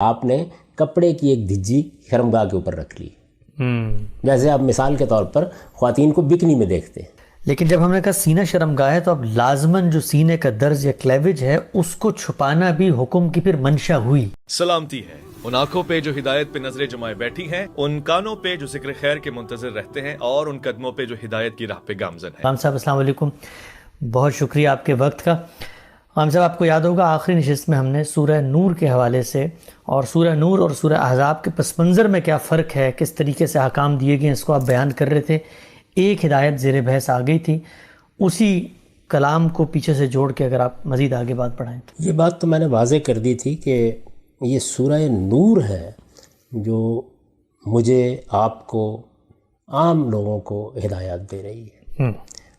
آپ نے کپڑے کی ایک دھجی شرمگاہ کے اوپر رکھ لی، جیسے آپ مثال کے طور پر خواتین کو بکنی میں دیکھتے ہیں۔ لیکن جب ہم نے کہا سینہ شرمگاہ ہے تو اب لازماً جو سینے کا درز یا کلیوج ہے اس کو چھپانا بھی حکم کی پھر منشا ہوئی۔ سلامتی ہے ان آنکھوں پہ جو ہدایت پہ نظریں جمائے بیٹھی ہیں، ان کانوں پہ جو ذکر خیر کے منتظر رہتے ہیں، اور ان قدموں پہ جو ہدایت کی راہ پہ گامزن ہے۔ خان صاحب السلام علیکم، بہت شکریہ آپ کے وقت کا۔ خان صاحب آپ کو یاد ہوگا آخری نشست میں ہم نے سورہ نور کے حوالے سے اور سورہ نور اور سورہ احزاب کے پس منظر میں کیا فرق ہے، کس طریقے سے احکام دیے گئے اس کو آپ بیان کر رہے تھے۔ ایک ہدایت زیر بحث آ گئی تھی، اسی کلام کو پیچھے سے جوڑ کے اگر آپ مزید آگے بات بڑھائیں تو۔ یہ بات تو میں نے واضح کر دی تھی کہ یہ سورہ نور ہے جو مجھے، آپ کو، عام لوگوں کو ہدایات دے رہی ہے،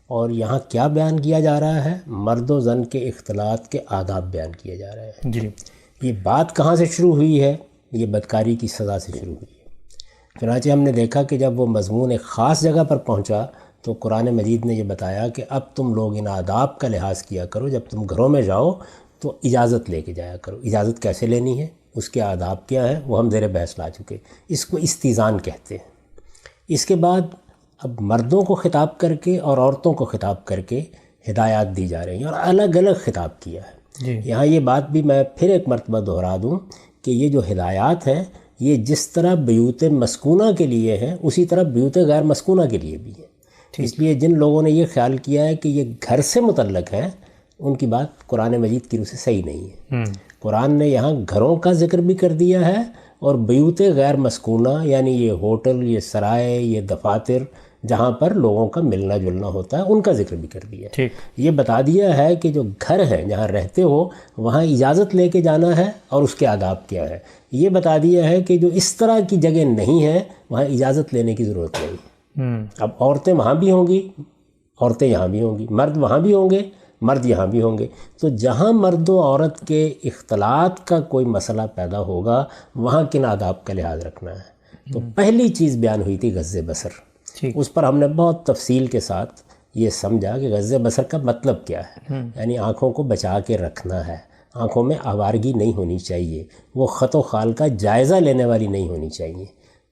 اور یہاں کیا بیان کیا جا رہا ہے؟ مرد و زن کے اختلاط کے آداب بیان کیے جا رہے ہیں۔ جی، یہ بات کہاں سے شروع ہوئی ہے؟ یہ بدکاری کی سزا سے شروع ہوئی ہے۔ چنانچہ ہم نے دیکھا کہ جب وہ مضمون ایک خاص جگہ پر پہنچا تو قرآن مجید نے یہ بتایا کہ اب تم لوگ ان آداب کا لحاظ کیا کرو، جب تم گھروں میں جاؤ تو اجازت لے کے جایا کرو۔ اجازت کیسے لینی ہے، اس کے آداب کیا ہیں، وہ ہم زیر بحث لا چکے، اس کو استیزان کہتے ہیں۔ اس کے بعد اب مردوں کو خطاب کر کے اور عورتوں کو خطاب کر کے ہدایات دی جا رہی ہیں، اور الگ الگ خطاب کیا ہے۔ جی، یہاں یہ بات بھی میں پھر ایک مرتبہ دہرا دوں کہ یہ جو ہدایات ہیں یہ جس طرح بیوت مسکونہ کے لیے ہیں اسی طرح بیوت غیر مسکونہ کے لیے بھی ہیں۔ اس لیے جن لوگوں نے یہ خیال کیا ہے کہ یہ گھر سے متعلق ہے، ان کی بات قرآن مجید کی روح سے صحیح نہیں ہے۔ قرآن نے یہاں گھروں کا ذکر بھی کر دیا ہے، اور بیوت غیر مسکونہ یعنی یہ ہوٹل، یہ سرائے، یہ دفاتر جہاں پر لوگوں کا ملنا جلنا ہوتا ہے، ان کا ذکر بھی کر دیا ہے۔ یہ بتا دیا ہے کہ جو گھر ہے جہاں رہتے ہو وہاں اجازت لے کے جانا ہے، اور اس کے آداب کیا ہے۔ یہ بتا دیا ہے کہ جو اس طرح کی جگہ نہیں ہے وہاں اجازت لینے کی ضرورت نہیں ہے۔ اب عورتیں وہاں بھی ہوں گی، عورتیں یہاں بھی ہوں گی، مرد وہاں بھی ہوں گے، مرد یہاں بھی ہوں گے۔ تو جہاں مرد و عورت کے اختلاط کا کوئی مسئلہ پیدا ہوگا وہاں کن آداب کا لحاظ رکھنا ہے۔ تو پہلی چیز بیان ہوئی تھی غض بصر، اس پر ہم نے بہت تفصیل کے ساتھ یہ سمجھا کہ غض بصر کا مطلب کیا ہے۔ یعنی آنکھوں کو بچا کے رکھنا ہے، آنکھوں میں آوارگی نہیں ہونی چاہیے، وہ خط و خال کا جائزہ لینے والی نہیں ہونی چاہیے۔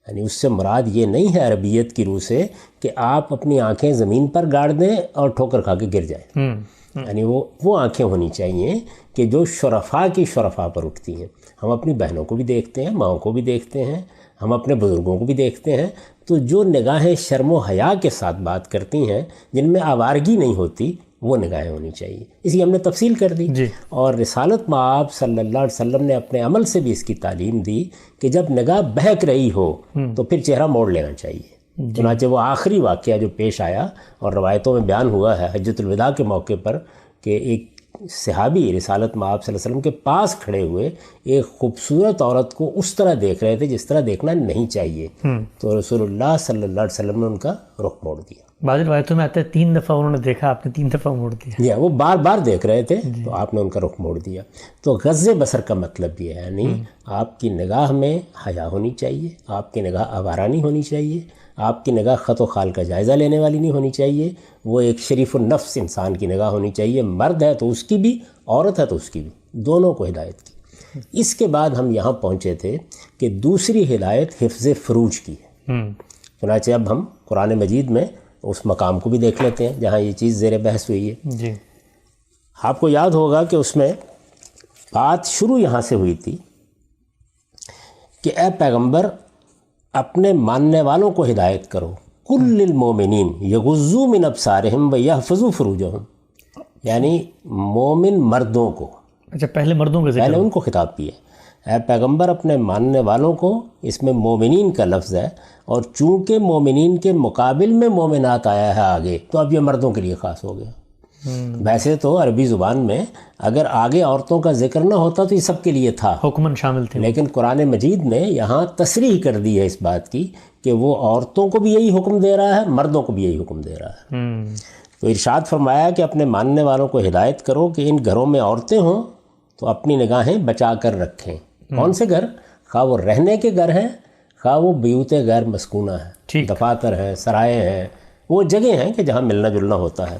یعنی اس سے مراد یہ نہیں ہے عربیت کی روح سے کہ آپ اپنی آنکھیں زمین پر گاڑ دیں اور ٹھوکر کھا کے گر جائیں۔ یعنی وہ آنکھیں ہونی چاہیے کہ جو شرفاء کی شرفاء پر اٹھتی ہیں۔ ہم اپنی بہنوں کو بھی دیکھتے ہیں، ماؤں کو بھی دیکھتے ہیں، ہم اپنے بزرگوں کو بھی دیکھتے ہیں، تو جو نگاہیں شرم و حیا کے ساتھ بات کرتی ہیں، جن میں آوارگی نہیں ہوتی، وہ نگاہیں ہونی چاہیے۔ اس لیے ہم نے تفصیل کر دی، اور رسالت مآب صلی اللہ علیہ وسلم نے اپنے عمل سے بھی اس کی تعلیم دی کہ جب نگاہ بہک رہی ہو تو پھر چہرہ موڑ لینا چاہیے۔ چنانچہ وہ آخری واقعہ جو پیش آیا اور روایتوں میں بیان ہوا ہے حجۃ الوداع کے موقع پر، کہ ایک صحابی رسالت مآب صلی اللہ علیہ وسلم کے پاس کھڑے ہوئے ایک خوبصورت عورت کو اس طرح دیکھ رہے تھے جس طرح دیکھنا نہیں چاہیے، تو رسول اللہ صلی اللہ علیہ وسلم نے ان کا رخ موڑ دیا۔ بعض روایتوں میں آتا ہے 3 دفعہ انہوں نے دیکھا، آپ نے 3 دفعہ موڑ دیا۔ جی، وہ بار بار دیکھ رہے تھے تو آپ نے ان کا رخ موڑ دیا۔ تو غض بصر کا مطلب یہ ہے، یعنی آپ کی نگاہ میں حیا ہونی چاہیے، آپ کی نگاہ آوارہ نہیں ہونی چاہیے، آپ کی نگاہ خط و خال کا جائزہ لینے والی نہیں ہونی چاہیے، وہ ایک شریف النفس انسان کی نگاہ ہونی چاہیے، مرد ہے تو اس کی بھی، عورت ہے تو اس کی بھی، دونوں کو ہدایت کی۔ اس کے بعد ہم یہاں پہنچے تھے کہ دوسری ہدایت حفظ فروج کی ہے۔ چنانچہ اب ہم قرآن مجید میں اس مقام کو بھی دیکھ لیتے ہیں جہاں یہ چیز زیر بحث ہوئی ہے۔ جی، آپ کو یاد ہوگا کہ اس میں بات شروع یہاں سے ہوئی تھی کہ اے پیغمبر اپنے ماننے والوں کو ہدایت کرو، کل للمومنین یغضوا من ابصارہم ویحفظوا فروجہم، یعنی مومن مردوں کو، اچھا پہلے مردوں کا ذکر، پہلے ان کو خطاب کیا، اے پیغمبر اپنے ماننے والوں کو، اس میں مومنین کا لفظ ہے، اور چونکہ مومنین کے مقابل میں مومنات آیا ہے آگے، تو اب یہ مردوں کے لیے خاص ہو گیا۔ ویسے تو عربی زبان میں اگر آگے عورتوں کا ذکر نہ ہوتا تو یہ سب کے لیے تھا، حکمن شامل تھے، لیکن قرآن مجید نے یہاں تصریح کر دی ہے اس بات کی کہ وہ عورتوں کو بھی یہی حکم دے رہا ہے، مردوں کو بھی یہی حکم دے رہا ہے۔ تو ارشاد فرمایا کہ اپنے ماننے والوں کو ہدایت کرو کہ ان گھروں میں عورتیں ہوں تو اپنی نگاہیں بچا کر رکھیں۔ کون سے گھر؟ خواہ وہ رہنے کے گھر ہیں، خواہ وہ بیوت غیر مسکونہ ہے، دفاتر ہیں، سرائے ہیں، وہ جگہ ہیں کہ جہاں ملنا جلنا ہوتا ہے،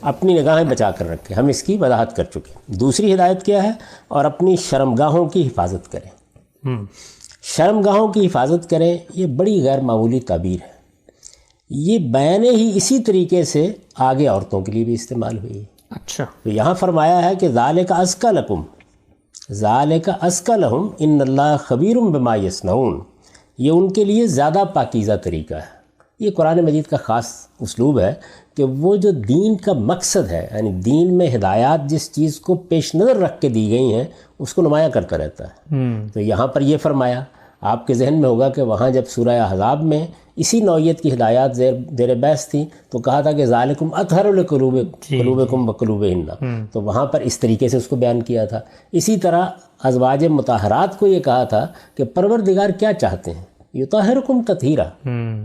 اپنی نگاہیں بچا کر رکھیں۔ ہم اس کی وضاحت کر چکے۔ دوسری ہدایت کیا ہے؟ اور اپنی شرمگاہوں کی حفاظت کریں۔ شرمگاہوں کی حفاظت کریں، یہ بڑی غیر معمولی تعبیر ہے. یہ بیان ہی اسی طریقے سے آگے عورتوں کے لیے بھی استعمال ہوئی ہے. اچھا. تو یہاں فرمایا ہے کہ ذالک ازکی لکم، ذالک ازکی لہم ان اللہ خبیر بما یصنعون، یہ ان کے لیے زیادہ پاکیزہ طریقہ ہے. یہ قرآن مجید کا خاص اسلوب ہے کہ وہ جو دین کا مقصد ہے، یعنی دین میں ہدایات جس چیز کو پیش نظر رکھ کے دی گئی ہیں اس کو نمایاں کرتا رہتا ہے. تو یہاں پر یہ فرمایا، آپ کے ذہن میں ہوگا کہ وہاں جب سورہ احزاب میں اسی نوعیت کی ہدایات زیر بحث تھیں تو کہا تھا کہ ذالکم اطہر لقلوبکم وقلوبہن، تو وہاں پر اس طریقے سے اس کو بیان کیا تھا. اسی طرح ازواج مطہرات کو یہ کہا تھا کہ پروردگار کیا چاہتے ہیں، یطہرکم تطہیرا،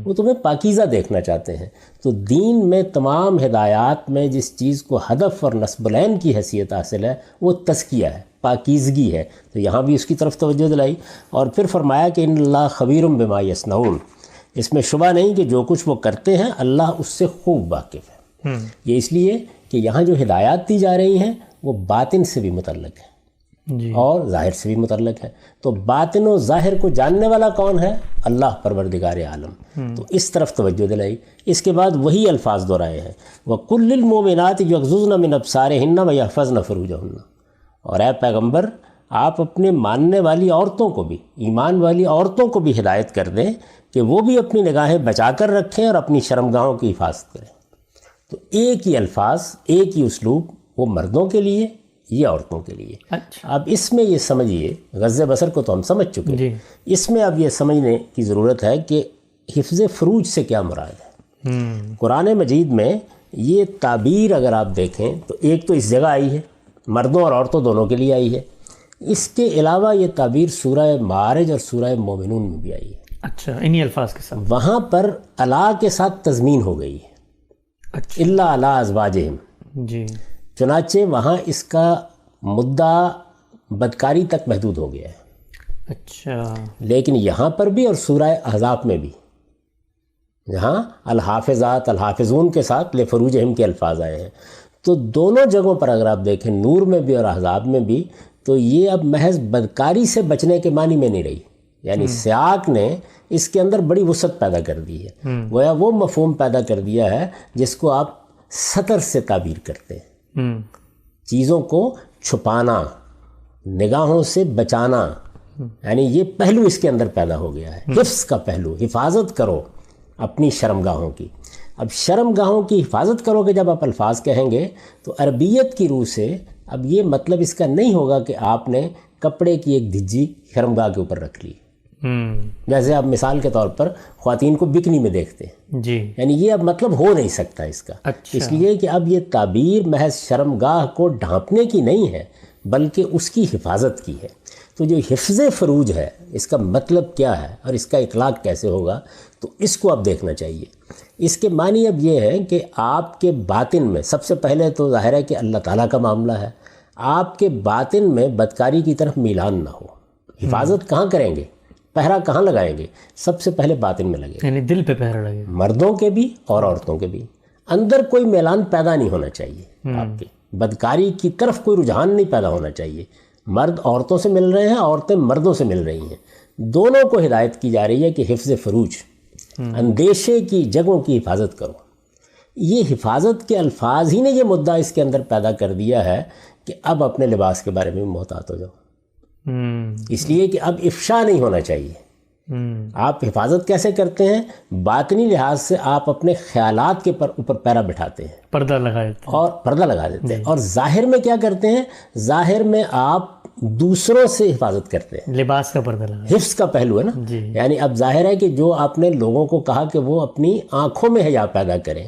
وہ تمہیں پاکیزہ دیکھنا چاہتے ہیں. تو دین میں تمام ہدایات میں جس چیز کو ہدف اور نصب العین کی حیثیت حاصل ہے وہ تزکیہ ہے، پاکیزگی ہے. تو یہاں بھی اس کی طرف توجہ دلائی اور پھر فرمایا کہ ان اللہ خبیر بما یصنعون، اس میں شبہ نہیں کہ جو کچھ وہ کرتے ہیں اللہ اس سے خوب واقف ہے. یہ اس لیے کہ یہاں جو ہدایات دی جا رہی ہیں وہ باطن سے بھی متعلق ہے اور ظاہر سے بھی متعلق ہے. تو باطن و ظاہر کو جاننے والا کون ہے؟ اللہ پروردگار عالم. تو اس طرف توجہ دلائی. اس کے بعد وہی الفاظ دہرائے ہیں، وَقُلْ لِلْمُؤْمِنَاتِ يَغْضُضْنَ مِنْ أَبْصَارِهِنَّ وَيَحْفَظْنَ فُرُوجَهُنَّ، اور اے پیغمبر آپ اپنے ماننے والی عورتوں کو بھی، ایمان والی عورتوں کو بھی ہدایت کر دیں کہ وہ بھی اپنی نگاہیں بچا کر رکھیں اور اپنی شرمگاہوں کی حفاظت کریں. تو ایک ہی الفاظ، ایک ہی اسلوب، وہ مردوں کے لیے، یہ عورتوں کے لیے. اب اس میں یہ سمجھیے، غض بصر کو تو ہم سمجھ چکے ہیں، اس میں اب یہ سمجھنے کی ضرورت ہے کہ حفظ فروج سے کیا مراد ہے. قرآن مجید میں یہ تعبیر اگر آپ دیکھیں تو ایک تو اس جگہ آئی ہے، مردوں اور عورتوں دونوں کے لیے آئی ہے. اس کے علاوہ یہ تعبیر سورہ معارج اور سورہ مومنون میں بھی آئی ہے. اچھا، انہی الفاظ کے ساتھ وہاں پر الا کے ساتھ تضمین ہو گئی ہے، الا علی ازواجہم. جی. چنانچہ وہاں اس کا مدعا بدکاری تک محدود ہو گیا ہے. اچھا. لیکن یہاں پر بھی اور سورہ احزاب میں بھی جہاں الحافظات الحافظون کے ساتھ لفروجہم کے الفاظ آئے ہیں، تو دونوں جگہوں پر اگر آپ دیکھیں، نور میں بھی اور احزاب میں بھی، تو یہ اب محض بدکاری سے بچنے کے معنی میں نہیں رہی. یعنی سیاق نے اس کے اندر بڑی وسعت پیدا کر دی ہے، گویا وہ مفہوم پیدا کر دیا ہے جس کو آپ ستر سے تعبیر کرتے ہیں. چیزوں کو چھپانا، نگاہوں سے بچانا، یعنی یہ پہلو اس کے اندر پیدا ہو گیا ہے. حفظ کا پہلو، حفاظت کرو اپنی شرمگاہوں کی. اب شرمگاہوں کی حفاظت کرو کہ جب آپ الفاظ کہیں گے تو عربیت کی روح سے اب یہ مطلب اس کا نہیں ہوگا کہ آپ نے کپڑے کی ایک دھجی شرمگاہ کے اوپر رکھ لی، جیسے آپ مثال کے طور پر خواتین کو بکنی میں دیکھتے ہیں. جی. یعنی یہ اب مطلب ہو نہیں سکتا اس کا. اس لیے کہ اب یہ تعبیر محض شرمگاہ کو ڈھانپنے کی نہیں ہے بلکہ اس کی حفاظت کی ہے. تو جو حفظ فروج ہے اس کا مطلب کیا ہے اور اس کا اطلاق کیسے ہوگا، تو اس کو اب دیکھنا چاہیے. اس کے معنی اب یہ ہے کہ آپ کے باطن میں، سب سے پہلے تو ظاہر ہے کہ اللہ تعالیٰ کا معاملہ ہے، آپ کے باطن میں بدکاری کی طرف میلان نہ ہو. حفاظت کہاں کریں گے، پہرا کہاں لگائیں گے؟ سب سے پہلے باطن میں لگے، یعنی دل پہ پہرا لگے، مردوں کے بھی اور عورتوں کے بھی. اندر کوئی میلان پیدا نہیں ہونا چاہیے، آپ کے بدکاری کی طرف کوئی رجحان نہیں پیدا ہونا چاہیے. مرد عورتوں سے مل رہے ہیں، عورتیں مردوں سے مل رہی ہیں، دونوں کو ہدایت کی جا رہی ہے کہ حفظ فروج، اندیشے کی جگہوں کی حفاظت کرو. یہ حفاظت کے الفاظ ہی نے یہ مدعا اس کے اندر پیدا کر دیا ہے کہ اب اپنے لباس کے بارے میں محتاط ہو جاؤ. اس لیے کہ اب افشا نہیں ہونا چاہیے. آپ حفاظت کیسے کرتے ہیں؟ باطنی لحاظ سے آپ اپنے خیالات کے اوپر پیرا بٹھاتے ہیں، پردہ لگا دیتے ہیں، اور پردہ لگا دیتے ہیں. اور ظاہر میں کیا کرتے ہیں؟ ظاہر میں آپ دوسروں سے حفاظت کرتے ہیں، لباس کا پردہ لگا، حفظ کا پہلو ہے نا. یعنی اب ظاہر ہے کہ جو آپ نے لوگوں کو کہا کہ وہ اپنی آنکھوں میں حیا پیدا کریں،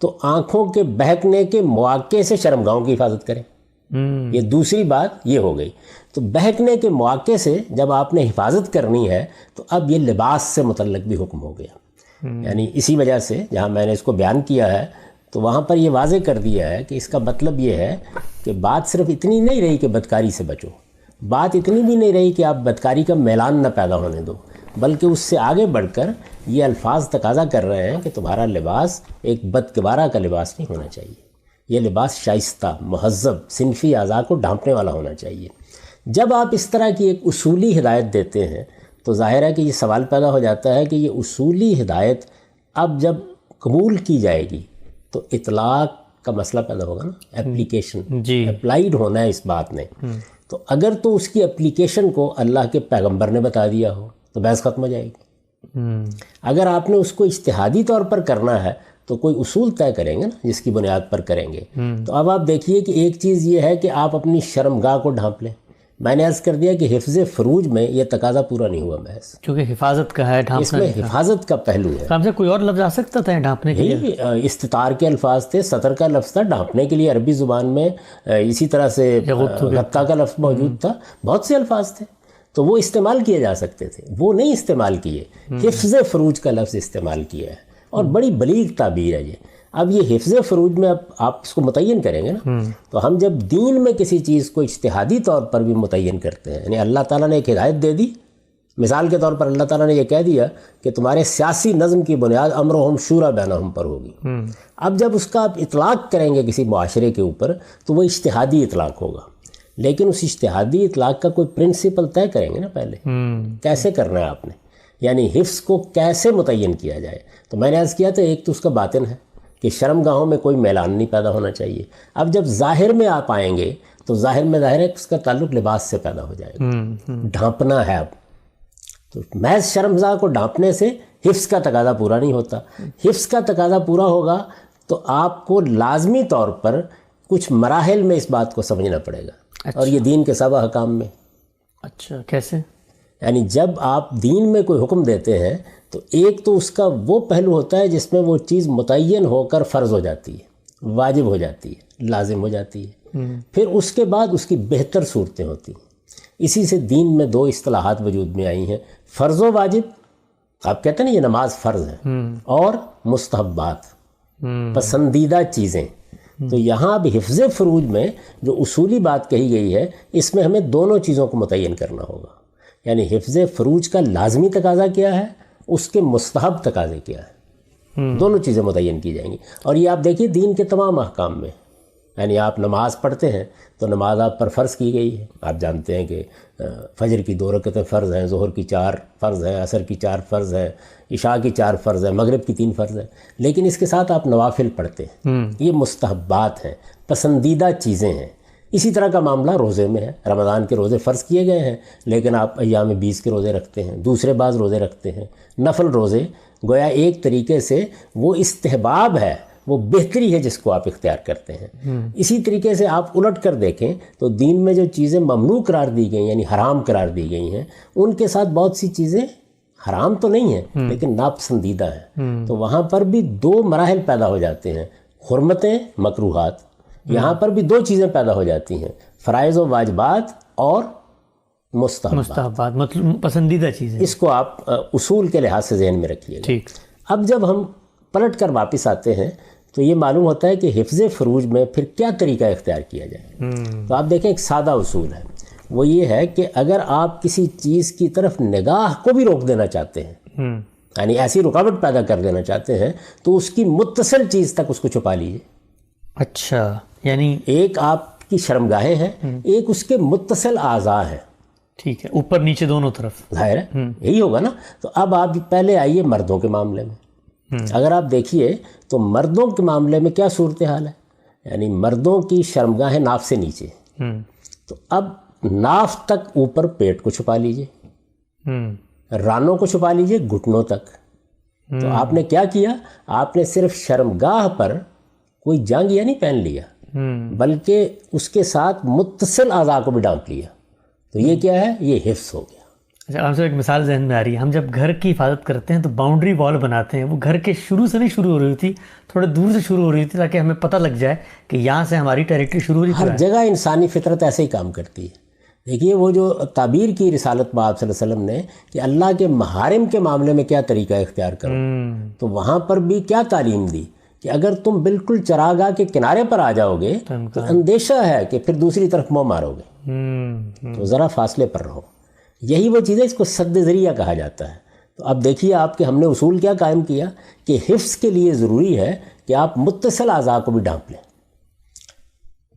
تو آنکھوں کے بہکنے کے مواقع سے شرمگاہوں کی حفاظت کریں. یہ دوسری بات یہ ہو گئی. تو بہکنے کے مواقع سے جب آپ نے حفاظت کرنی ہے تو اب یہ لباس سے متعلق بھی حکم ہو گیا. یعنی اسی وجہ سے جہاں میں نے اس کو بیان کیا ہے تو وہاں پر یہ واضح کر دیا ہے کہ اس کا مطلب یہ ہے کہ بات صرف اتنی نہیں رہی کہ بدکاری سے بچو، بات اتنی بھی نہیں رہی کہ آپ بدکاری کا میلان نہ پیدا ہونے دو، بلکہ اس سے آگے بڑھ کر یہ الفاظ تقاضا کر رہے ہیں کہ تمہارا لباس ایک بدکبارہ کا لباس نہیں ہونا چاہیے. یہ لباس شائستہ، مہذب، صنفی اعضاء کو ڈھانپنے والا ہونا چاہیے. جب آپ اس طرح کی ایک اصولی ہدایت دیتے ہیں تو ظاہر ہے کہ یہ سوال پیدا ہو جاتا ہے کہ یہ اصولی ہدایت اب جب قبول کی جائے گی تو اطلاق کا مسئلہ پیدا ہوگا نا، اپلیکیشن، جی، اپلائیڈ ہونا ہے اس بات نے. تو اگر تو اس کی اپلیکیشن کو اللہ کے پیغمبر نے بتا دیا ہو تو بحث ختم ہو جائے گی. اگر آپ نے اس کو اجتہادی طور پر کرنا ہے تو کوئی اصول طے کریں گے نا جس کی بنیاد پر کریں گے. تو اب آپ دیکھیے کہ ایک چیز یہ ہے کہ آپ اپنی شرمگاہ کو ڈھانپ لیں. میں نے عرض کر دیا کہ حفظ فروج میں یہ تقاضا پورا نہیں ہوا محض، کیونکہ حفاظت کا ہے، اس میں حفاظت کا پہلو ہے. ہم سے کوئی اور لفظ آ سکتا تھا ڈھانپنے کے لیے؟ استطار کے الفاظ تھے، سطر کا لفظ تھا، ڈھانپنے کے لیے عربی زبان میں اسی طرح سے غطا کا لفظ موجود تھا، بہت سے الفاظ تھے تو وہ استعمال کیے جا سکتے تھے، وہ نہیں استعمال کیے. حفظ فروج کا لفظ استعمال کیا ہے اور بڑی بلیغ تعبیر ہے یہ. اب یہ حفظ فروج میں اب آپ اس کو متعین کریں گے نا، تو ہم جب دین میں کسی چیز کو اجتہادی طور پر بھی متعین کرتے ہیں، یعنی اللہ تعالیٰ نے ایک ہدایت دے دی، مثال کے طور پر اللہ تعالیٰ نے یہ کہہ دیا کہ تمہارے سیاسی نظم کی بنیاد امرہم شورا بینہم پر ہوگی. اب جب اس کا آپ اطلاق کریں گے کسی معاشرے کے اوپر تو وہ اجتہادی اطلاق ہوگا، لیکن اس اجتہادی اطلاق کا کوئی پرنسپل طے کریں گے نا پہلے، کیسے کرنا ہے آپ نے، یعنی حفظ کو کیسے متعین کیا جائے. تو میں نے عرض کیا تھا ایک تو اس کا باطن ہے کہ شرمگاہوں میں کوئی میلان نہیں پیدا ہونا چاہیے. اب جب ظاہر میں آپ آئیں گے تو ظاہر میں ظاہر ہے اس کا تعلق لباس سے پیدا ہو جائے گا. ڈھانپنا ہے اب، تو محض شرمگاہ کو ڈھانپنے سے حفظ کا تقاضا پورا نہیں ہوتا. حفظ کا تقاضا پورا ہوگا تو آپ کو لازمی طور پر کچھ مراحل میں اس بات کو سمجھنا پڑے گا. اور یہ دین کے سبا حکام میں. اچھا، کیسے؟ یعنی جب آپ دین میں کوئی حکم دیتے ہیں تو ایک تو اس کا وہ پہلو ہوتا ہے جس میں وہ چیز متعین ہو کر فرض ہو جاتی ہے، واجب ہو جاتی ہے، لازم ہو جاتی ہے. پھر اس کے بعد اس کی بہتر صورتیں ہوتی ہیں. اسی سے دین میں دو اصطلاحات وجود میں آئی ہیں، فرض و واجب، آپ کہتے ہیں نا یہ نماز فرض ہے، اور مستحبات، پسندیدہ چیزیں. تو یہاں اب حفظ فروج میں جو اصولی بات کہی گئی ہے اس میں ہمیں دونوں چیزوں کو متعین کرنا ہوگا. یعنی حفظ فروج کا لازمی تقاضا کیا ہے، اس کے مستحب تقاضے کیا ہے، دونوں چیزیں متعین کی جائیں گی. اور یہ آپ دیکھیے دین کے تمام احکام میں، یعنی آپ نماز پڑھتے ہیں تو نماز آپ پر فرض کی گئی ہے. آپ جانتے ہیں کہ فجر کی 2 رکعتیں فرض ہیں، ظہر کی 4 فرض ہیں، عصر کی 4 فرض ہیں، عشاء کی 4 فرض ہیں، مغرب کی 3 فرض ہیں. لیکن اس کے ساتھ آپ نوافل پڑھتے ہیں، یہ مستحبات ہیں، پسندیدہ چیزیں ہیں. اسی طرح کا معاملہ روزے میں ہے. رمضان کے روزے فرض کیے گئے ہیں لیکن آپ ایام 20 کے روزے رکھتے ہیں، دوسرے بعض روزے رکھتے ہیں، نفل روزے. گویا ایک طریقے سے وہ استحباب ہے، وہ بہتری ہے جس کو آپ اختیار کرتے ہیں. اسی طریقے سے آپ الٹ کر دیکھیں تو دین میں جو چیزیں ممنوع قرار دی گئی یعنی حرام قرار دی گئی ہیں، ان کے ساتھ بہت سی چیزیں حرام تو نہیں ہیں لیکن ناپسندیدہ ہیں. تو وہاں پر بھی 2 مراحل پیدا ہو جاتے ہیں، حرمتیں، مکروہات. یہاں پر بھی 2 چیزیں پیدا ہو جاتی ہیں، فرائض و واجبات اور مستحبات، مطلب پسندیدہ چیزیں. اس کو آپ اصول کے لحاظ سے ذہن میں رکھیے گا. ٹھیک. اب جب ہم پلٹ کر واپس آتے ہیں تو یہ معلوم ہوتا ہے کہ حفظ فروج میں پھر کیا طریقہ اختیار کیا جائے. تو آپ دیکھیں ایک سادہ اصول ہے، وہ یہ ہے کہ اگر آپ کسی چیز کی طرف نگاہ کو بھی روک دینا چاہتے ہیں، یعنی ایسی رکاوٹ پیدا کر دینا چاہتے ہیں، تو اس کی متصل چیز تک اس کو چھپا لیجیے. اچھا، یعنی ایک آپ کی شرمگاہیں ہیں، ایک اس کے متصل اعضاء ہیں. ٹھیک ہے، اوپر نیچے دونوں طرف. ظاہر ہے یہی ہوگا نا. تو اب آپ پہلے آئیے مردوں کے معاملے میں. اگر آپ دیکھیے تو مردوں کے معاملے میں کیا صورتحال ہے، یعنی مردوں کی شرمگاہیں ناف سے نیچے. تو اب ناف تک اوپر پیٹ کو چھپا لیجئے، رانوں کو چھپا لیجئے گھٹنوں تک. تو آپ نے کیا کیا، آپ نے صرف شرمگاہ پر کوئی جانگیا نہیں پہن لیا بلکہ اس کے ساتھ متصل اعضاء کو بھی ڈھانپ لیا. تو یہ کیا ہے، یہ حفظ ہو گیا. اچھا، ہم سے ایک مثال ذہن میں آ رہی ہے. ہم جب گھر کی حفاظت کرتے ہیں تو باؤنڈری وال بناتے ہیں، وہ گھر کے شروع سے نہیں شروع ہو رہی تھی، تھوڑے دور سے شروع ہو رہی تھی تاکہ ہمیں پتہ لگ جائے کہ یہاں سے ہماری ٹیریٹری شروع ہو رہی ہے. ہر جگہ انسانی فطرت ایسے ہی کام کرتی ہے. دیکھیے وہ جو تعبیر کی رسالت میں آپ صلی اللہ علیہ وسلم نے کہ اللہ کے محارم کے معاملے میں کیا طریقہ اختیار کرو، تو وہاں پر بھی کیا تعلیم دی کہ اگر تم بالکل چراگاہ کے کنارے پر آ جاؤ گے تو اندیشہ ہے کہ پھر دوسری طرف منہ مارو گے، تو ذرا فاصلے پر رہو. یہی وہ چیز ہے، اس کو سد ذریعہ کہا جاتا ہے. تو اب دیکھیے آپ کہ ہم نے اصول کیا قائم کیا کہ حفظ کے لیے ضروری ہے کہ آپ متصل اعضاء کو بھی ڈھانپ لیں.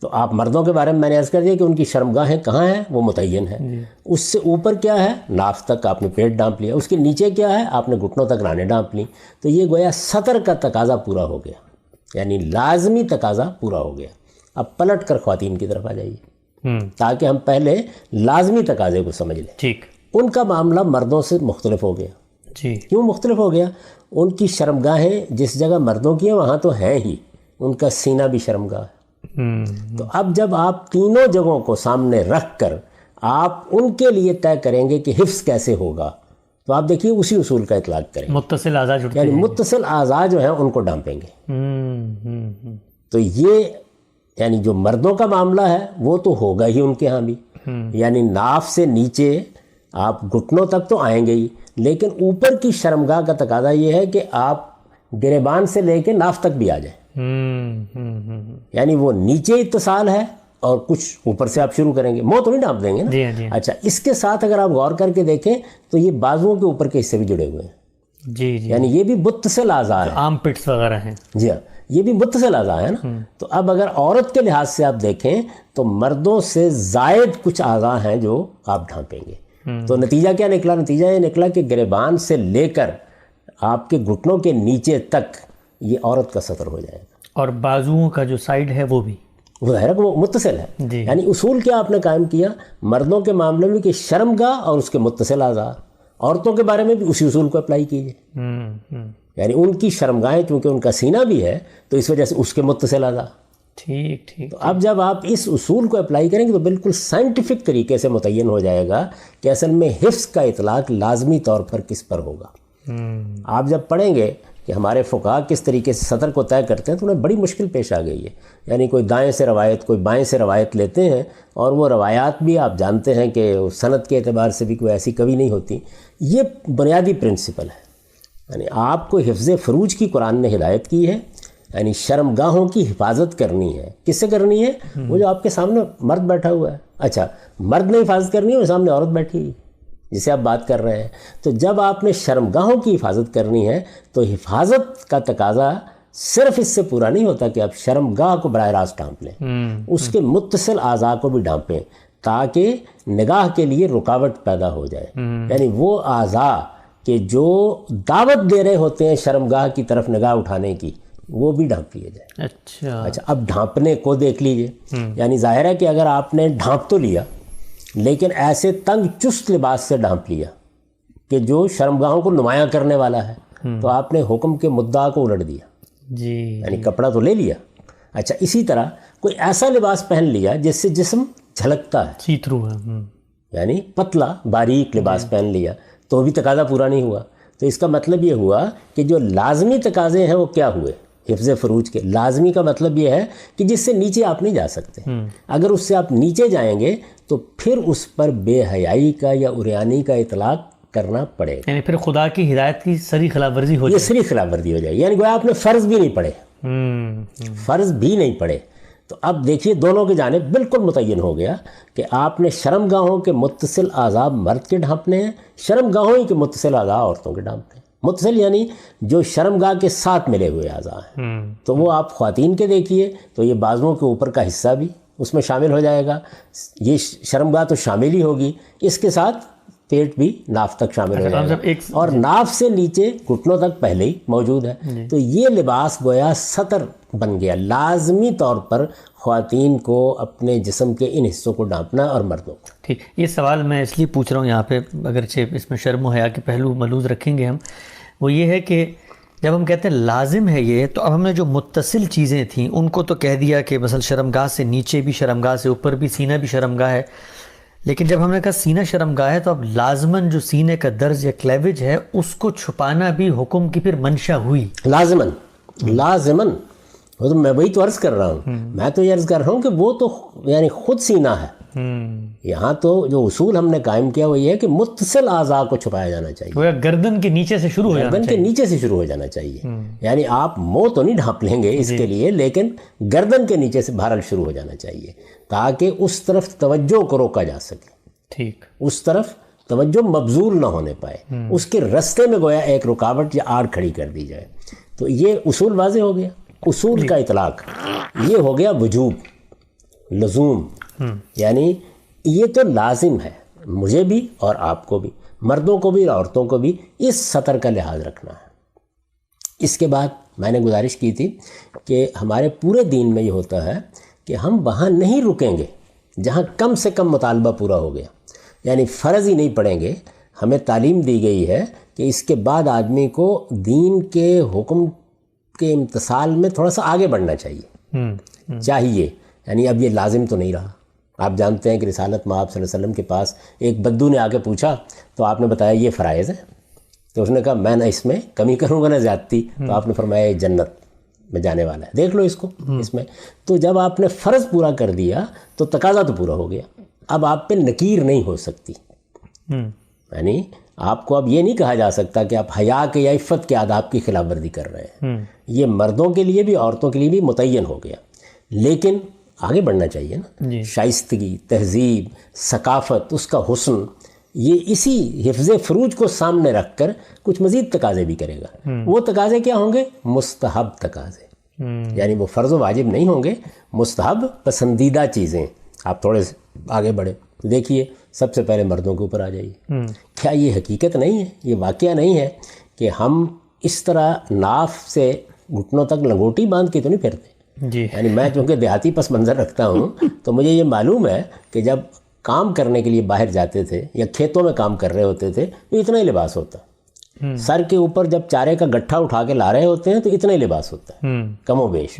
تو آپ مردوں کے بارے میں نے عرض کر دیا کہ ان کی شرمگاہیں کہاں ہیں، وہ متعین ہے. اس سے اوپر کیا ہے، ناف تک آپ نے پیٹ ڈانپ لیا. اس کے نیچے کیا ہے، آپ نے گھٹنوں تک رانیں ڈانپ لیں. تو یہ گویا سطر کا تقاضا پورا ہو گیا، یعنی لازمی تقاضا پورا ہو گیا. اب پلٹ کر خواتین کی طرف آ جائیے تاکہ ہم پہلے لازمی تقاضے کو سمجھ لیں. ٹھیک. ان کا معاملہ مردوں سے مختلف ہو گیا. جی. کیوں مختلف ہو گیا؟ ان کی شرمگاہیں جس جگہ مردوں کی ہیں وہاں تو ہیں ہی، ان کا سینہ بھی شرمگاہ ہے. تو اب جب آپ تینوں جگہوں کو سامنے رکھ کر آپ ان کے لیے طے کریں گے کہ حفظ کیسے ہوگا، تو آپ دیکھیے اسی اصول کا اطلاق کریں. متصل اعضاء جڑتے یعنی متصل اعضاء جو ہیں ان کو ڈانپیں گے. تو یہ یعنی جو مردوں کا معاملہ ہے وہ تو ہوگا ہی ان کے ہاں بھی، یعنی ناف سے نیچے آپ گھٹنوں تک تو آئیں گے ہی، لیکن اوپر کی شرمگاہ کا تقاضا یہ ہے کہ آپ گریبان سے لے کے ناف تک بھی آ جائیں. یعنی وہ نیچے اتصال ہے اور کچھ اوپر سے آپ شروع کریں گے، منہ تو نہیں ڈانپ دیں گے نا. جی. اچھا، اس کے ساتھ اگر آپ غور کر کے دیکھیں تو یہ بازوؤں کے اوپر کے حصے بھی جڑے ہوئے ہیں. جی. یعنی یہ بھی متصل اعضاء ہیں. عام پٹس وغیرہ ہیں. جی ہاں، یہ بھی متصل اعضاء ہیں نا. تو اب اگر عورت کے لحاظ سے آپ دیکھیں تو مردوں سے زائد کچھ اعضاء ہیں جو آپ ڈھانپیں گے. تو نتیجہ کیا نکلا؟ نتیجہ یہ نکلا کہ گریبان سے لے کر آپ کے گھٹنوں کے نیچے تک یہ عورت کا سطر ہو جائے گا. اور بازوؤں کا جو سائڈ ہے وہ بھی ظاہر ہے کہ وہ متصل ہے. جی. یعنی اصول کیا آپ نے قائم کیا مردوں کے معاملے میں کہ شرمگاہ اور اس کے متصل اعضاء، عورتوں کے بارے میں بھی اسی اصول کو اپلائی کیجیے. یعنی ان کی شرمگاہیں چونکہ ان کا سینہ بھی ہے تو اس وجہ سے اس کے متصل اعضاء. ٹھیک. تو اب جب آپ اس اصول کو اپلائی کریں گے تو بالکل سائنٹیفک طریقے سے متعین ہو جائے گا کہ اصل میں حفظ کا اطلاق لازمی طور پر کس پر ہوگا. آپ جب پڑھیں گے کہ ہمارے فقہا کس طریقے سے سطر کو طے کرتے ہیں تو انہیں بڑی مشکل پیش آ گئی ہے. یعنی کوئی دائیں سے روایت کوئی بائیں سے روایت لیتے ہیں، اور وہ روایات بھی آپ جانتے ہیں کہ سند کے اعتبار سے بھی کوئی ایسی کبھی نہیں ہوتی. یہ بنیادی پرنسپل ہے. یعنی آپ کو حفظ فروج کی قرآن نے ہدایت کی ہے، یعنی شرمگاہوں کی حفاظت کرنی ہے. کس سے کرنی ہے؟ وہ جو آپ کے سامنے مرد بیٹھا ہوا ہے. اچھا، مرد نے حفاظت کرنی ہے، وہ سامنے عورت بیٹھی ہوئی جسے آپ بات کر رہے ہیں. تو جب آپ نے شرمگاہوں کی حفاظت کرنی ہے تو حفاظت کا تقاضا صرف اس سے پورا نہیں ہوتا کہ آپ شرمگاہ کو براہ راست ڈھانپ لیں، اس کے متصل اعضاء کو بھی ڈھانپیں تاکہ نگاہ کے لیے رکاوٹ پیدا ہو جائے. یعنی وہ اعضاء کہ جو دعوت دے رہے ہوتے ہیں شرمگاہ کی طرف نگاہ اٹھانے کی، وہ بھی ڈھانپ لیے جائے. اچھا، اب ڈھانپنے کو دیکھ لیجئے. یعنی ظاہر ہے کہ اگر آپ نے ڈھانپ تو لیا لیکن ایسے تنگ چست لباس سے ڈھانپ لیا کہ جو شرمگاہوں کو نمایاں کرنے والا ہے، تو آپ نے حکم کے مدعا کو الٹ دیا. جی. یعنی کپڑا تو لے لیا. اچھا، اسی طرح کوئی ایسا لباس پہن لیا جس سے جسم جھلکتا ہے، سی تھرو ہے، یعنی پتلا باریک لباس پہن لیا، تو بھی تقاضا پورا نہیں ہوا. تو اس کا مطلب یہ ہوا کہ جو لازمی تقاضے ہیں وہ کیا ہوئے حفظ فروج کے. لازمی کا مطلب یہ ہے کہ جس سے نیچے آپ نہیں جا سکتے. اگر اس سے آپ نیچے جائیں گے تو پھر اس پر بے حیائی کا یا عریانی کا اطلاق کرنا پڑے گا. یعنی پھر خدا کی ہدایت کی سری خلاف ورزی ہو جائے. یہ سری خلاف ورزی ہو جائے. یعنی گویا آپ نے فرض بھی نہیں پڑھے. فرض بھی نہیں پڑھے. تو اب دیکھیے دونوں کی جانب بالکل متعین ہو گیا کہ آپ نے شرمگاہوں کے متصل اعضاء مرد کے ڈھانپنے ہیں، شرمگاہوں ہی کے متصل اعضاء عورتوں کے ڈھانپنے ہیں. متصل یعنی جو شرمگاہ کے ساتھ ملے ہوئے اعضاء ہیں. تو وہ آپ خواتین کے دیکھیے تو یہ بازوؤں کے اوپر کا حصہ بھی اس میں شامل ہو جائے گا. یہ شرمگاہ تو شامل ہی ہوگی، اس کے ساتھ پیٹ بھی ناف تک شامل ہو جائے گا، اور ناف سے نیچے گھٹنوں تک پہلے ہی موجود ہے. تو یہ لباس گویا سطر بن گیا. لازمی طور پر خواتین کو اپنے جسم کے ان حصوں کو ڈھانپنا اور مردوں کو. ٹھیک. یہ سوال میں اس لیے پوچھ رہا ہوں یہاں پہ، اگرچہ اس میں شرم و حیا کے پہلو ملحوظ رکھیں گے ہم، وہ یہ ہے کہ جب ہم کہتے ہیں لازم ہے یہ، تو اب ہم نے جو متصل چیزیں تھیں ان کو تو کہہ دیا کہ مثلا شرمگاہ سے نیچے بھی شرمگاہ سے اوپر بھی سینہ بھی شرمگاہ ہے. لیکن جب ہم نے کہا سینہ شرمگاہ ہے تو اب لازماً جو سینے کا درز یا کلیوج ہے اس کو چھپانا بھی حکم کی پھر منشا ہوئی. لازماً وہ تو میں وہی تو عرض کر رہا ہوں. میں تو یہ عرض کر رہا ہوں کہ وہ تو یعنی خود سینہ ہے. یہاں تو جو اصول ہم نے قائم کیا وہ یہ ہے کہ متصل اعضاء کو چھپایا جانا چاہیے. وہ گردن کے نیچے سے شروع ہو جانا چاہیے. گردن کے نیچے سے شروع ہو جانا چاہیے. یعنی آپ منہ تو نہیں ڈھانپ لیں گے اس کے لیے، لیکن گردن کے نیچے سے بہرحال شروع ہو جانا چاہیے تاکہ اس طرف توجہ کو روکا جا سکے. ٹھیک. اس طرف توجہ مبذول نہ ہونے پائے، اس کے رستے میں گویا ایک رکاوٹ یا آڑ کھڑی کر دی جائے. تو یہ اصول واضح ہو گیا. اصول کا اطلاق یہ ہو گیا وجوب. لزوم، یعنی یہ تو لازم ہے مجھے بھی اور آپ کو بھی، مردوں کو بھی اور عورتوں کو بھی اس سطر کا لحاظ رکھنا ہے۔ اس کے بعد میں نے گزارش کی تھی کہ ہمارے پورے دین میں یہ ہوتا ہے کہ ہم وہاں نہیں رکیں گے جہاں کم سے کم مطالبہ پورا ہو گیا، یعنی فرض ہی نہیں پڑیں گے۔ ہمیں تعلیم دی گئی ہے کہ اس کے بعد آدمی کو دین کے حکم کے امتثال میں تھوڑا سا آگے بڑھنا چاہیے، یعنی اب یہ لازم تو نہیں رہا۔ آپ جانتے ہیں کہ رسالت مآب صلی اللہ علیہ وسلم کے پاس ایک بدو نے آ کے پوچھا تو آپ نے بتایا یہ فرائض ہے، تو اس نے کہا میں نہ اس میں کمی کروں گا نہ زیادتی، تو آپ نے فرمایا یہ جنت میں جانے والا ہے، دیکھ لو اس کو اس میں۔ تو جب آپ نے فرض پورا کر دیا تو تقاضا تو پورا ہو گیا، اب آپ پہ نکیر نہیں ہو سکتی، یعنی آپ کو اب یہ نہیں کہا جا سکتا کہ آپ حیا کے یا عفت کے آداب کی خلاف ورزی کر رہے ہیں۔ یہ مردوں کے لیے بھی عورتوں کے لیے بھی متعین ہو گیا، لیکن آگے بڑھنا چاہیے نا۔ شائستگی، تہذیب، ثقافت، اس کا حسن، یہ اسی حفظ فروج کو سامنے رکھ کر کچھ مزید تقاضے بھی کرے گا۔ وہ تقاضے کیا ہوں گے؟ مستحب تقاضے، یعنی وہ فرض و واجب نہیں ہوں گے، مستحب پسندیدہ چیزیں۔ آپ تھوڑے آگے بڑھے تو دیکھیے، سب سے پہلے مردوں کے اوپر آ جائیے۔ کیا یہ حقیقت نہیں ہے، یہ واقعہ نہیں ہے کہ ہم اس طرح ناف سے گھٹنوں تک لنگوٹی باندھ کے تو نہیں پھرتے؟ یعنی میں چونکہ دیہاتی پس منظر رکھتا ہوں تو مجھے یہ معلوم ہے کہ جب کام کرنے کے لیے باہر جاتے تھے یا کھیتوں میں کام کر رہے ہوتے تھے تو اتنا ہی لباس ہوتا، سر کے اوپر جب چارے کا گٹھا اٹھا کے لا رہے ہوتے ہیں تو اتنا ہی لباس ہوتا ہے، کم و بیش،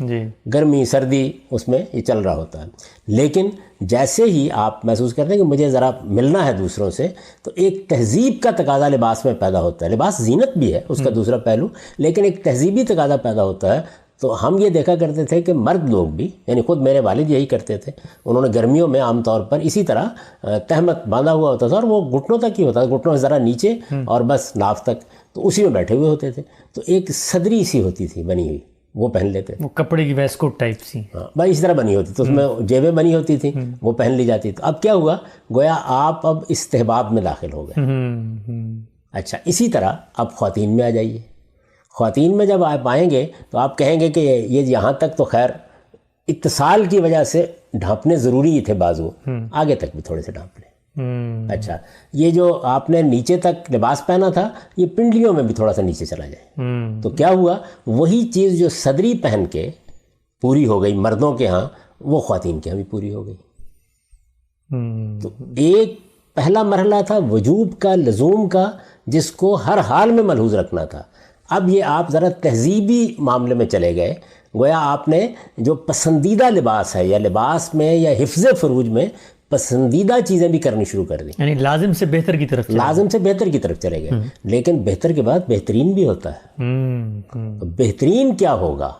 گرمی سردی اس میں یہ چل رہا ہوتا ہے۔ لیکن جیسے ہی آپ محسوس کرتے ہیں کہ مجھے ذرا ملنا ہے دوسروں سے، تو ایک تہذیب کا تقاضا لباس میں پیدا ہوتا ہے۔ لباس زینت بھی ہے اس کا دوسرا پہلو، لیکن ایک تہذیبی تقاضا پیدا ہوتا ہے۔ تو ہم یہ دیکھا کرتے تھے کہ مرد لوگ بھی، یعنی خود میرے والد یہی کرتے تھے، انہوں نے گرمیوں میں عام طور پر اسی طرح تہمت باندھا ہوا ہوتا تھا اور وہ گھٹنوں تک ہی ہوتا تھا، گھٹنوں سے ذرا نیچے اور بس ناف تک، تو اسی میں بیٹھے ہوئے ہوتے تھے۔ تو ایک صدری سی ہوتی تھی بنی ہوئی، وہ پہن لیتے تھے، وہ کپڑے کی ویسٹ کوٹ ٹائپ سی، ہاں بھائی اس طرح بنی ہوتی تو اس میں جیبیں بنی ہوتی تھیں، وہ پہن لی جاتی۔ تو اب کیا ہوا؟ گویا آپ اب استحباب میں داخل ہو گئے۔ اچھا، اسی طرح اب خواتین میں آ جائیے۔ خواتین میں جب آپ آئیں گے تو آپ کہیں گے کہ یہ یہاں تک تو خیر اتصال کی وجہ سے ڈھانپنے ضروری ہی تھے بازو، آگے تک بھی تھوڑے سے ڈھانپ لیں۔ اچھا، یہ جو آپ نے نیچے تک لباس پہنا تھا یہ پنڈلیوں میں بھی تھوڑا سا نیچے چلا جائے۔ تو کیا ہوا؟ وہی چیز جو صدری پہن کے پوری ہو گئی مردوں کے ہاں، وہ خواتین کے ہاں بھی پوری ہو گئی۔ تو ایک پہلا مرحلہ تھا وجوب کا، لزوم کا، جس کو ہر حال میں ملحوظ رکھنا تھا۔ اب یہ آپ ذرا تہذیبی معاملے میں چلے گئے، گویا آپ نے جو پسندیدہ لباس ہے یا لباس میں یا حفظ فروج میں پسندیدہ چیزیں بھی کرنی شروع کر دیں، یعنی لازم سے بہتر کی طرف، لازم سے بہتر کی طرف چلے گئے۔ لیکن بہتر کے بعد بہترین بھی ہوتا ہے۔ تو بہترین کیا ہوگا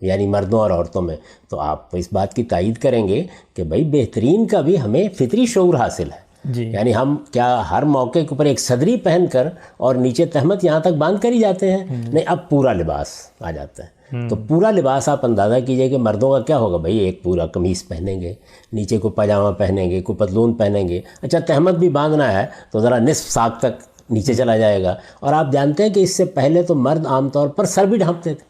یعنی مردوں اور عورتوں میں؟ تو آپ اس بات کی تائید کریں گے کہ بھائی بہترین کا بھی ہمیں فطری شعور حاصل ہے۔ یعنی ہم کیا ہر موقع کے اوپر ایک صدری پہن کر اور نیچے تہمت یہاں تک باندھ کر ہی جاتے ہیں؟ نہیں، اب پورا لباس آ جاتا ہے۔ تو پورا لباس آپ اندازہ کیجئے کہ مردوں کا کیا ہوگا، بھائی ایک پورا قمیص پہنیں گے، نیچے کو پاجامہ پہنیں گے، کوئی پتلون پہنیں گے، اچھا تہمت بھی باندھنا ہے تو ذرا نصف ساق تک نیچے چلا جائے گا۔ اور آپ جانتے ہیں کہ اس سے پہلے تو مرد عام طور پر سر بھی ڈھانپتے تھے،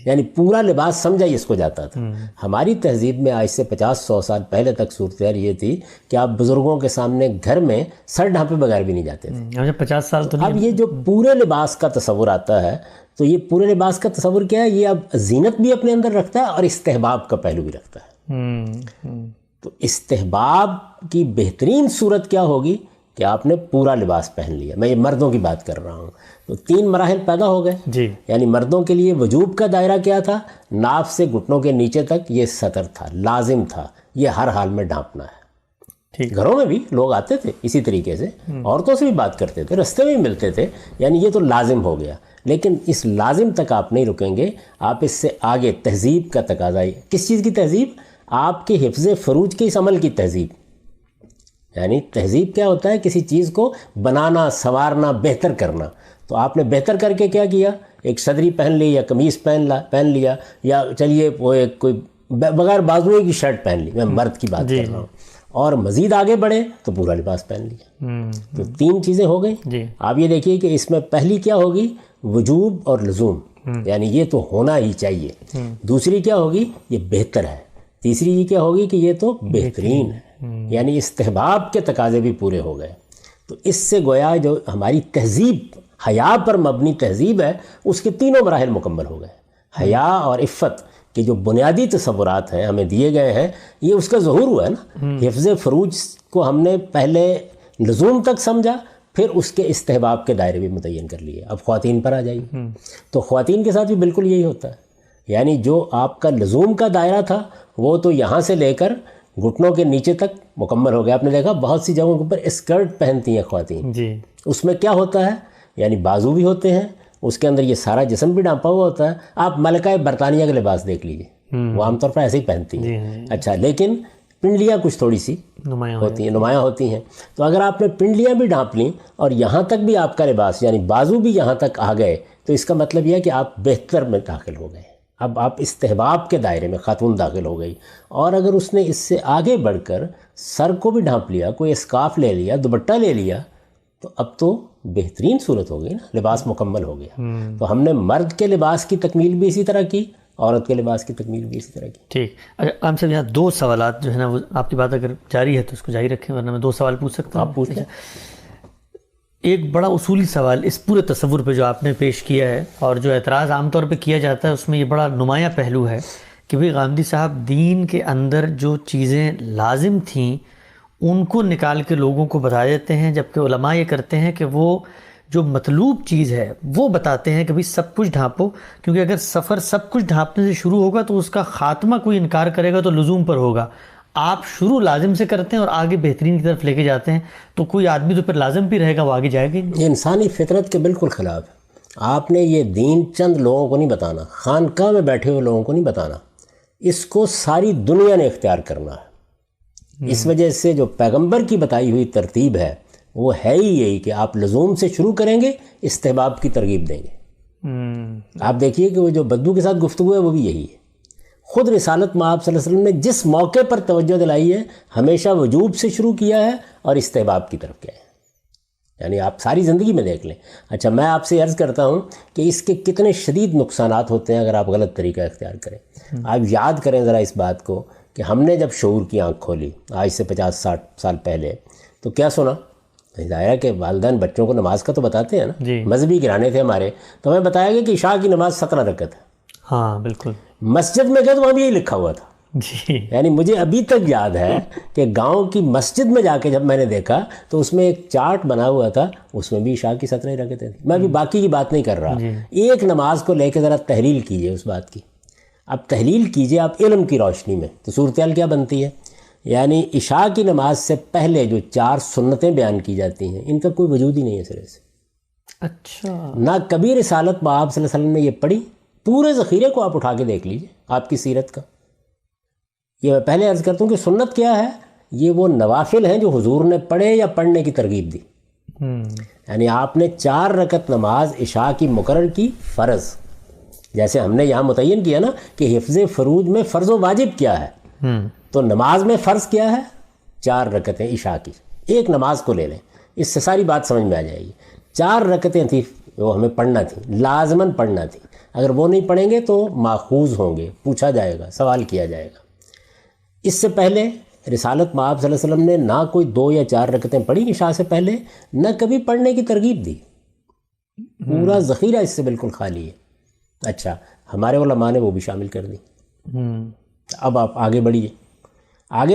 یعنی پورا لباس سمجھا اس کو جاتا تھا۔ ہماری تہذیب میں آج سے 50-100 سال پہلے تک صورتحال یہ تھی کہ آپ بزرگوں کے سامنے گھر میں سر ڈھانپے بغیر بھی نہیں جاتے تھے۔ 50 سال تو اب یہ جو پورے لباس کا تصور آتا ہے، تو یہ پورے لباس کا تصور کیا ہے؟ یہ اب زینت بھی اپنے اندر رکھتا ہے اور استحباب کا پہلو بھی رکھتا ہے۔ تو استحباب کی بہترین صورت کیا ہوگی کہ آپ نے پورا لباس پہن لیا۔ میں یہ مردوں کی بات کر رہا ہوں۔ تو 3 مراحل پیدا ہو گئے۔ یعنی مردوں کے لیے وجوب کا دائرہ کیا تھا؟ ناف سے گھٹنوں کے نیچے تک یہ سطر تھا، لازم تھا، یہ ہر حال میں ڈھانپنا ہے۔ گھروں میں بھی لوگ آتے تھے اسی طریقے سے، عورتوں سے بھی بات کرتے تھے، رستے میں بھی ملتے تھے، یعنی یہ تو لازم ہو گیا۔ لیکن اس لازم تک آپ نہیں رکیں گے، آپ اس سے آگے تہذیب کا تقاضا۔ کس چیز کی تہذیب؟ آپ کے حفظ فروج کے اس عمل کی تہذیب۔ یعنی تہذیب کیا ہوتا ہے؟ کسی چیز کو بنانا، سنوارنا، بہتر کرنا۔ تو آپ نے بہتر کر کے کیا کیا؟ ایک صدری پہن لی یا قمیص پہن لیا، یا چلیے وہ ایک کوئی بغیر بازوئے کی شرٹ پہن لی، میں مرد کی بات کر رہا ہوں، اور مزید آگے بڑھے تو پورا لباس پہن لیا۔ تو 3 چیزیں ہو گئی۔ آپ یہ دیکھیے کہ اس میں پہلی کیا ہوگی؟ وجوب اور لزوم، یعنی یہ تو ہونا ہی چاہیے۔ دوسری کیا ہوگی؟ یہ بہتر ہے۔ تیسری یہ کیا ہوگی کہ یہ تو بہترین ہے، یعنی استحباب کے تقاضے بھی پورے ہو گئے. تو اس سے گویا جو ہماری تہذیب حیا پر مبنی تہذیب ہے اس کے تینوں مراحل مکمل ہو گئے. حیا اور عفت کے جو بنیادی تصورات ہیں ہمیں دیے گئے ہیں، یہ اس کا ظہور ہوا ہے نا. حفظ فروج کو ہم نے پہلے لزوم تک سمجھا، پھر اس کے استحباب کے دائرے بھی متعین کر لیے. اب خواتین پر آ جائیے، تو خواتین کے ساتھ بھی بالکل یہی ہوتا ہے. یعنی جو آپ کا لزوم کا دائرہ تھا وہ تو یہاں سے لے کر گھٹنوں کے نیچے تک مکمل ہو گیا. آپ نے دیکھا بہت سی جگہوں کے اوپر اسکرٹ پہنتی ہیں خواتین. اس میں کیا ہوتا ہے، یعنی بازو بھی ہوتے ہیں، اس کے اندر یہ سارا جسم بھی ڈھانپا ہوا ہوتا ہے. آپ ملکہ برطانیہ کا لباس دیکھ لیجیے، وہ عام طور پر ایسے ہی پہنتی ہیں. اچھا، لیکن پنڈلیاں کچھ تھوڑی سی نمایاں ہوتی ہیں. تو اگر آپ نے پنڈلیاں بھی ڈھانپ لیں اور یہاں تک بھی آپ کا لباس یعنی بازو بھی یہاں تک آ گئے، تو اس کا مطلب یہ ہے کہ آپ بہتر میں داخل ہو گئے. اب آپ استحباب کے دائرے میں خاتون داخل ہو گئی. اور اگر اس نے اس سے آگے بڑھ کر سر کو بھی ڈھانپ لیا، کوئی اسکارف لے لیا، دوپٹہ لے لیا، تو اب تو بہترین صورت ہو گئی نا، لباس مکمل ہو گیا. تو ہم نے مرد کے لباس کی تکمیل بھی اسی طرح کی، عورت کے لباس کی تکمیل بھی اسی طرح کی. ٹھیک. اچھا عام صاحب، یہاں دو سوالات جو ہے نا، وہ آپ کی بات اگر جاری ہے تو اس کو جاری رکھیں، ورنہ میں دو سوال پوچھ سکتا ہوں. آپ پوچھیں. ایک بڑا اصولی سوال اس پورے تصور پہ جو آپ نے پیش کیا ہے، اور جو اعتراض عام طور پہ کیا جاتا ہے، اس میں یہ بڑا نمایاں پہلو ہے کہ بھئی غامدی صاحب، دین کے اندر جو چیزیں لازم تھیں ان کو نکال کے لوگوں کو بتا دیتے ہیں، جبکہ علماء یہ کرتے ہیں کہ وہ جو مطلوب چیز ہے وہ بتاتے ہیں کہ بھئی سب کچھ ڈھانپو، کیونکہ اگر سفر سب کچھ ڈھانپنے سے شروع ہوگا تو اس کا خاتمہ کوئی انکار کرے گا تو لزوم پر ہوگا. آپ شروع لازم سے کرتے ہیں اور آگے بہترین کی طرف لے کے جاتے ہیں، تو کوئی آدمی تو پھر لازم بھی رہے گا، وہ آگے جائے گا. یہ انسانی فطرت کے بالکل خلاف ہے. آپ نے یہ دین چند لوگوں کو نہیں بتانا، خانقاہ میں بیٹھے ہوئے لوگوں کو نہیں بتانا، اس کو ساری دنیا نے اختیار کرنا ہے. اس وجہ سے جو پیغمبر کی بتائی ہوئی ترتیب ہے وہ ہے ہی یہی کہ آپ لزوم سے شروع کریں گے، استحباب کی ترغیب دیں گے. آپ دیکھیے کہ وہ جو بدو کے ساتھ گفتگو ہے وہ بھی یہی ہے. خود رسالت مآب صلی اللہ علیہ وسلم نے جس موقع پر توجہ دلائی ہے ہمیشہ وجوب سے شروع کیا ہے اور استحباب کی طرف گیا ہے. یعنی آپ ساری زندگی میں دیکھ لیں. اچھا، میں آپ سے عرض کرتا ہوں کہ اس کے کتنے شدید نقصانات ہوتے ہیں اگر آپ غلط طریقہ اختیار کریں. آپ یاد کریں ذرا اس بات کو کہ ہم نے جب شعور کی آنکھ کھولی آج سے 50-60 سال پہلے، تو کیا سنا؟ ظاہر کہ والدین بچوں کو نماز کا تو بتاتے ہیں نا. مذہبی گھرانے تھے ہمارے، تو ہمیں بتایا گیا کہ عشاء کی نماز 17 رکعت ہے. ہاں بالکل. مسجد میں گئے تو وہاں بھی یہی لکھا ہوا تھا. یعنی مجھے ابھی تک یاد ہے کہ گاؤں کی مسجد میں جا کے جب میں نے دیکھا تو اس میں ایک چارٹ بنا ہوا تھا، اس میں بھی عشاء کی 17 رکعتیں تھیں. میں ابھی باقی کی بات نہیں کر رہا. ایک نماز کو لے کے ذرا تحلیل کیجئے اس بات کی. اب تحلیل کیجئے آپ علم کی روشنی میں، تو صورتحال کیا بنتی ہے. یعنی عشاء کی نماز سے پہلے جو 4 سنتیں بیان کی جاتی ہیں ان کا کوئی وجود ہی نہیں ہے سرے سے. اچھا. نہ کبھی رسالت مآب صلی اللہ علیہ وسلم نے یہ پڑھی. پورے ذخیرے کو آپ اٹھا کے دیکھ لیجئے آپ کی سیرت کا. یہ میں پہلے عرض کرتا ہوں کہ سنت کیا ہے، یہ وہ نوافل ہیں جو حضور نے پڑھے یا پڑھنے کی ترغیب دی. یعنی آپ نے 4 رکعت نماز عشاء کی مقرر کی فرض، جیسے ہم نے یہاں متعین کیا نا کہ حفظ فروج میں فرض و واجب کیا ہے، تو نماز میں فرض کیا ہے 4 رکعتیں عشاء کی. ایک نماز کو لے لیں، اس سے ساری بات سمجھ میں آ جائے گی. 4 رکعتیں تھیں وہ ہمیں پڑھنا تھی، لازماً پڑھنا تھی. اگر وہ نہیں پڑھیں گے تو ماخوذ ہوں گے، پوچھا جائے گا، سوال کیا جائے گا. اس سے پہلے رسالت مآب صلی اللہ علیہ وسلم نے نہ کوئی 2 یا 4 رکعتیں پڑھی عشاء سے پہلے، نہ کبھی پڑھنے کی ترغیب دی. پورا ذخیرہ اس سے بالکل خالی ہے. اچھا، ہمارے علماء نے وہ بھی شامل کر دی. اب آپ آگے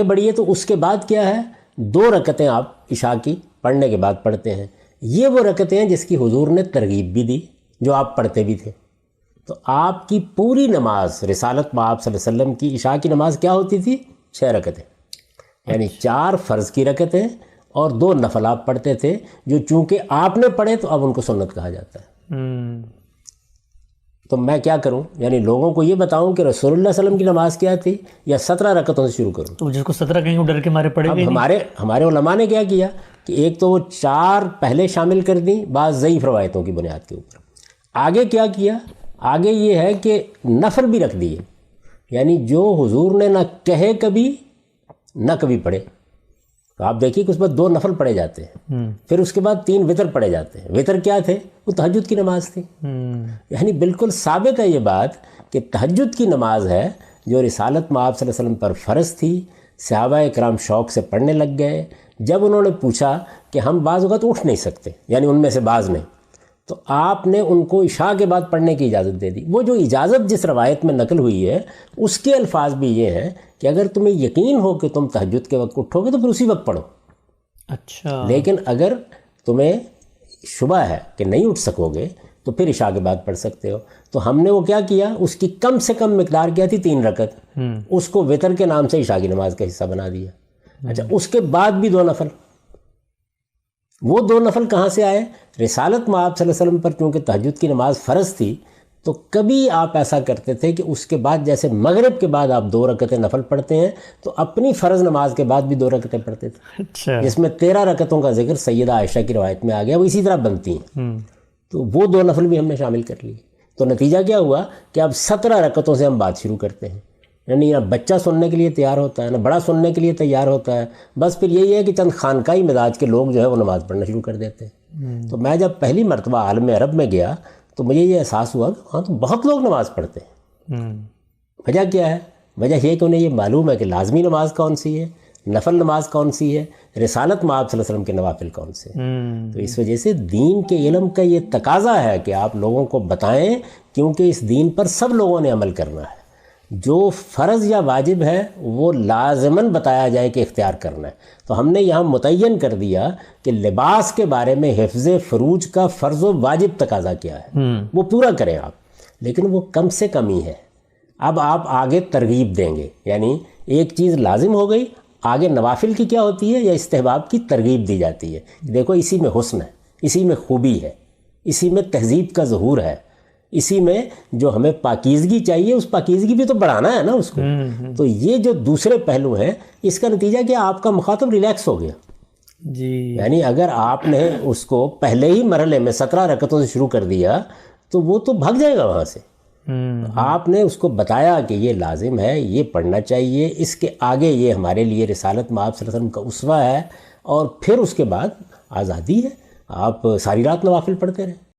بڑھیے تو اس کے بعد کیا ہے، 2 رکعتیں آپ عشاء کی پڑھنے کے بعد پڑھتے ہیں. یہ وہ رکعتیں ہیں جس کی حضور نے ترغیب بھی دی، جو آپ پڑھتے بھی تھے. تو آپ کی پوری نماز رسالت مآب صلی اللہ علیہ وسلم کی عشاء کی نماز کیا ہوتی تھی؟ 6 رکعتیں. یعنی 4 فرض کی رکعتیں اور 2 نفل آپ پڑھتے تھے، جو چونکہ آپ نے پڑھے تو اب ان کو سنت کہا جاتا ہے. تو میں کیا کروں، یعنی لوگوں کو یہ بتاؤں کہ رسول اللہ صلی اللہ علیہ وسلم کی نماز کیا تھی، یا 17 رکعتوں سے شروع کروں؟ تو جس کو 17 کہیں ڈر کے مارے پڑے گا. ہمارے علماء نے کیا کیا کہ ایک تو وہ 4 پہلے شامل کر دیں بعض ضعیف روایتوں کی بنیاد کے اوپر. آگے کیا کیا، آگے یہ ہے کہ نفل بھی رکھ دیے. یعنی جو حضور نے نہ کہے کبھی نہ کبھی پڑھے. تو آپ دیکھیے کہ اس پر 2 نفل پڑھے جاتے ہیں، پھر اس کے بعد 3 وتر پڑھے جاتے ہیں. وتر کیا تھے؟ وہ تہجد کی نماز تھی. یعنی بالکل ثابت ہے یہ بات کہ تہجد کی نماز ہے جو رسالت میں آپ صلی اللہ علیہ وسلم پر فرض تھی، صحابہ اکرام شوق سے پڑھنے لگ گئے۔ جب انہوں نے پوچھا کہ ہم بعض اوقات اٹھ نہیں سکتے، یعنی ان میں سے بعض نہیں، تو آپ نے ان کو عشاء کے بعد پڑھنے کی اجازت دے دی۔ وہ جو اجازت جس روایت میں نقل ہوئی ہے اس کے الفاظ بھی یہ ہیں کہ اگر تمہیں یقین ہو کہ تم تہجد کے وقت اٹھو گے تو پھر اسی وقت پڑھو۔ اچھا، لیکن اگر تمہیں شبہ ہے کہ نہیں اٹھ سکو گے تو پھر عشاء کے بعد پڑھ سکتے ہو۔ تو ہم نے وہ کیا کیا، اس کی کم سے کم مقدار کیا تھی 3 رکعت، اس کو وتر کے نام سے عشاء کی نماز کا حصہ بنا دیا۔ اچھا، اس کے بعد بھی 2 نفل، وہ 2 نفل کہاں سے آئے؟ رسالت میں آپ صلی اللہ علیہ وسلم پر چونکہ تہجد کی نماز فرض تھی تو کبھی آپ ایسا کرتے تھے کہ اس کے بعد جیسے مغرب کے بعد آپ 2 رکعتیں نفل پڑھتے ہیں تو اپنی فرض نماز کے بعد بھی 2 رکعتیں پڑھتے تھے، اچھا، جس میں 13 رکعتوں کا ذکر سیدہ عائشہ کی روایت میں آ گیا، وہ اسی طرح بنتی ہیں۔ تو وہ 2 نفل بھی ہم نے شامل کر لی۔ تو نتیجہ کیا ہوا کہ اب 17 رکعتوں سے ہم بات شروع کرتے ہیں، یعنی نہ بچہ سننے کے لیے تیار ہوتا ہے نہ بڑا سننے کے لیے تیار ہوتا ہے، بس پھر یہی ہے کہ چند خانقاہی مزاج کے لوگ جو ہے وہ نماز پڑھنا شروع کر دیتے ہیں۔ تو میں جب پہلی مرتبہ عالم عرب میں گیا تو مجھے یہ احساس ہوا کہ وہاں تو بہت لوگ نماز پڑھتے ہیں۔ وجہ کیا ہے؟ وجہ یہ کہ انہیں یہ معلوم ہے کہ لازمی نماز کون سی ہے، نفل نماز کون سی ہے، رسالت میں آپ صلی اللہ علیہ وسلم کے نوافل کون سے ہیں۔ تو اس وجہ سے دین کے علم کا یہ تقاضا ہے کہ آپ لوگوں کو بتائیں، کیونکہ اس دین پر سب لوگوں نے عمل کرنا ہے۔ جو فرض یا واجب ہے وہ لازماً بتایا جائے کہ اختیار کرنا ہے۔ تو ہم نے یہاں متعین کر دیا کہ لباس کے بارے میں حفظ فروج کا فرض و واجب تقاضا کیا ہے، وہ پورا کریں آپ، لیکن وہ کم سے کم ہی ہے۔ اب آپ آگے ترغیب دیں گے، یعنی ایک چیز لازم ہو گئی، آگے نوافل کی کیا ہوتی ہے یا استحباب کی ترغیب دی جاتی ہے۔ دیکھو اسی میں حسن ہے، اسی میں خوبی ہے، اسی میں تہذیب کا ظہور ہے، اسی میں جو ہمیں پاکیزگی چاہیے اس پاکیزگی بھی تو بڑھانا ہے نا اس کو۔ تو یہ جو دوسرے پہلو ہیں اس کا نتیجہ کہ آپ کا مخاطب ریلیکس ہو گیا جی، یعنی اگر آپ نے اس کو پہلے ہی مرحلے میں 17 رکعتوں سے شروع کر دیا تو وہ تو بھاگ جائے گا وہاں سے۔ آپ نے اس کو بتایا کہ یہ لازم ہے، یہ پڑھنا چاہیے، اس کے آگے یہ ہمارے لیے رسالت میں آپ صلی اللہ علیہ وسلم کا اسوہ ہے، اور پھر اس کے بعد آزادی ہے، آپ ساری رات نوافل پڑھتے رہیں۔